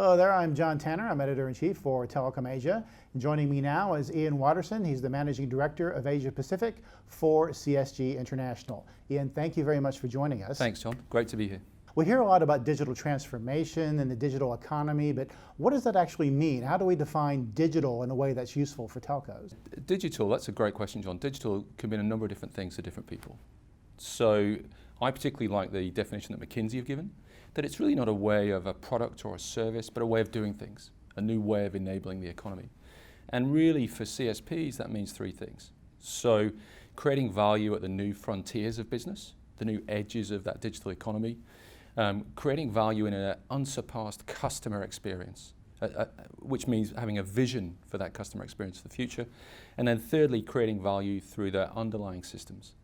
Hello there, I'm John Tanner. I'm Editor-in-Chief for Telecom Asia. And joining me now is Ian Watterson. He's the Managing Director of Asia Pacific for CSG International. Ian, thank you very much for joining us. Thanks, John. Great to be here. We hear a lot about digital transformation and the digital economy, but what does that actually mean? How do we define digital in a way that's useful for telcos? Digital, that's a great question, John. Digital can mean a number of different things to different people. So I particularly like the definition that McKinsey have given, that it's really not a way of a product or a service, but a way of doing things, a new way of enabling the economy. And really for CSPs, that means three things. So creating value at the new frontiers of business, the new edges of that digital economy, creating value in an unsurpassed customer experience, which means having a vision for that customer experience for the future. And then thirdly, creating value through their underlying systems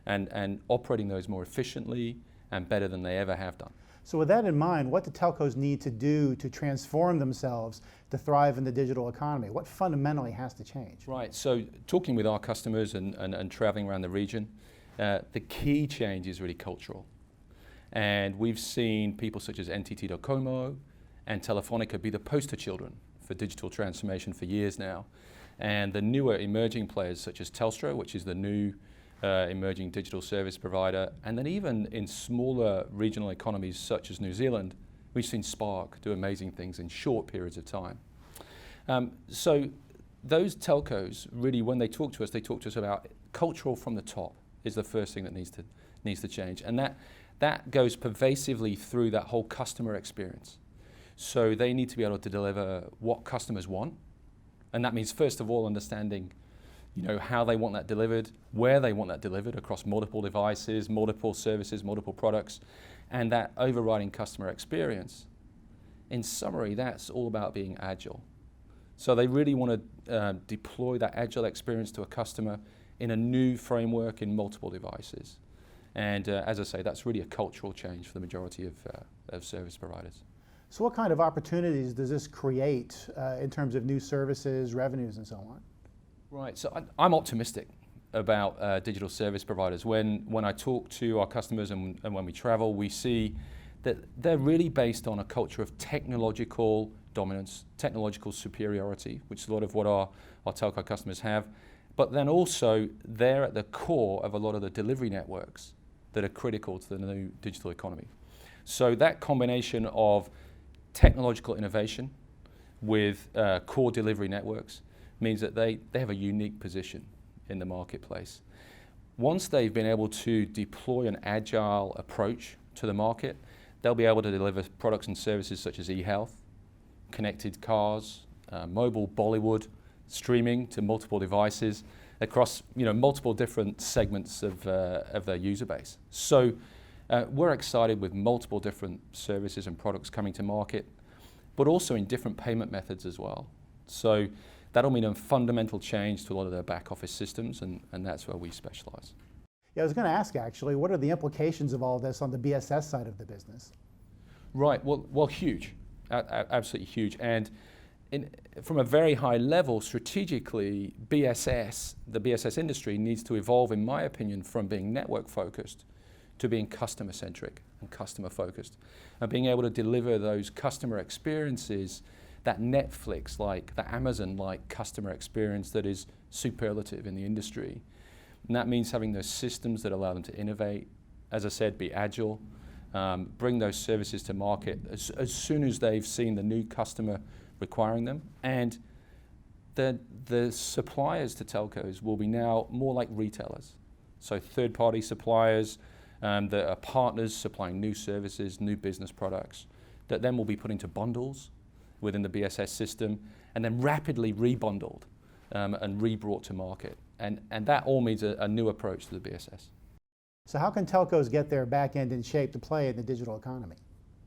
and operating those more efficiently and better than they ever have done. So with that in mind, what do telcos need to do to transform themselves to thrive in the digital economy? What fundamentally has to change? Right, so talking with our customers and traveling around the region, the key change is really cultural. And we've seen people such as NTT Docomo and Telefonica be the poster children for digital transformation for years now. And the newer emerging players such as Telstra, which is the new emerging digital service provider, and then even in smaller regional economies such as New Zealand, we've seen Spark do amazing things in short periods of time. So those telcos, really, when they talk to us about cultural from the top is the first thing that needs to change. And that goes pervasively through that whole customer experience. So they need to be able to deliver what customers want. And that means, first of all, understanding how they want that delivered, where they want that delivered across multiple devices, multiple services, multiple products, and that overriding customer experience. In summary, that's all about being agile. So they really want to deploy that agile experience to a customer in a new framework in multiple devices. And as I say, that's really a cultural change for the majority of service providers. So what kind of opportunities does this create in terms of new services, revenues, and so on? Right, so I'm optimistic about digital service providers. When I talk to our customers and when we travel, we see that they're really based on a culture of technological dominance, technological superiority, which is a lot of what our telco customers have. But then also, they're at the core of a lot of the delivery networks that are critical to the new digital economy. So that combination of technological innovation with core delivery networks means that they have a unique position in the marketplace. Once they've been able to deploy an agile approach to the market, they'll be able to deliver products and services such as e-health, connected cars, mobile Bollywood, streaming to multiple devices across multiple different segments of their user base. So we're excited with multiple different services and products coming to market, but also in different payment methods as well. So that'll mean a fundamental change to a lot of their back office systems, and that's where we specialize. Yeah, I was going to ask actually, what are the implications of all this on the BSS side of the business? Right, well huge, absolutely huge. And from a very high level, strategically, the BSS industry needs to evolve, in my opinion, from being network focused to being customer centric and customer focused, and being able to deliver those customer experiences, that Netflix-like, that Amazon-like customer experience that is superlative in the industry. And that means having those systems that allow them to innovate, as I said, be agile, bring those services to market as soon as they've seen the new customer requiring them. And the suppliers to telcos will be now more like retailers. So third-party suppliers that are partners supplying new services, new business products, that then will be put into bundles within the BSS system and then rapidly rebundled and rebrought to market. And that all means a new approach to the BSS. So how can telcos get their back end in shape to play in the digital economy?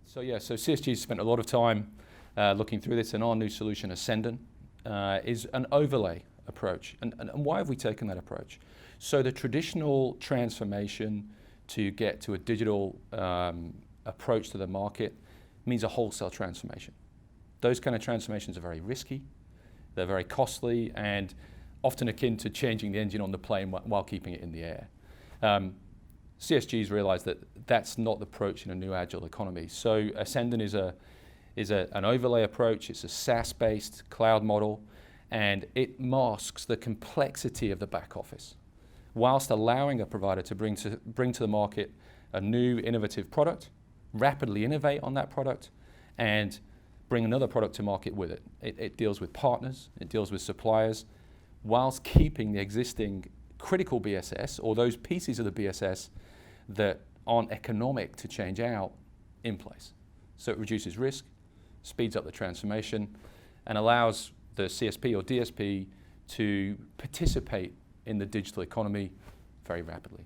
So CSG has spent a lot of time looking through this, and our new solution, Ascendant, is an overlay approach. And why have we taken that approach? So the traditional transformation to get to a digital approach to the market means a wholesale transformation. Those kind of transformations are very risky, they're very costly, and often akin to changing the engine on the plane while keeping it in the air. CSG's realized that that's not the approach in a new agile economy. So Ascendant is is an overlay approach. It's a SaaS-based cloud model, and it masks the complexity of the back office, whilst allowing a provider to bring to the market a new innovative product, rapidly innovate on that product, and bring another product to market with it. It deals with partners, it deals with suppliers, whilst keeping the existing critical BSS, or those pieces of the BSS that aren't economic to change out, in place. So it reduces risk, speeds up the transformation, and allows the CSP or DSP to participate in the digital economy very rapidly.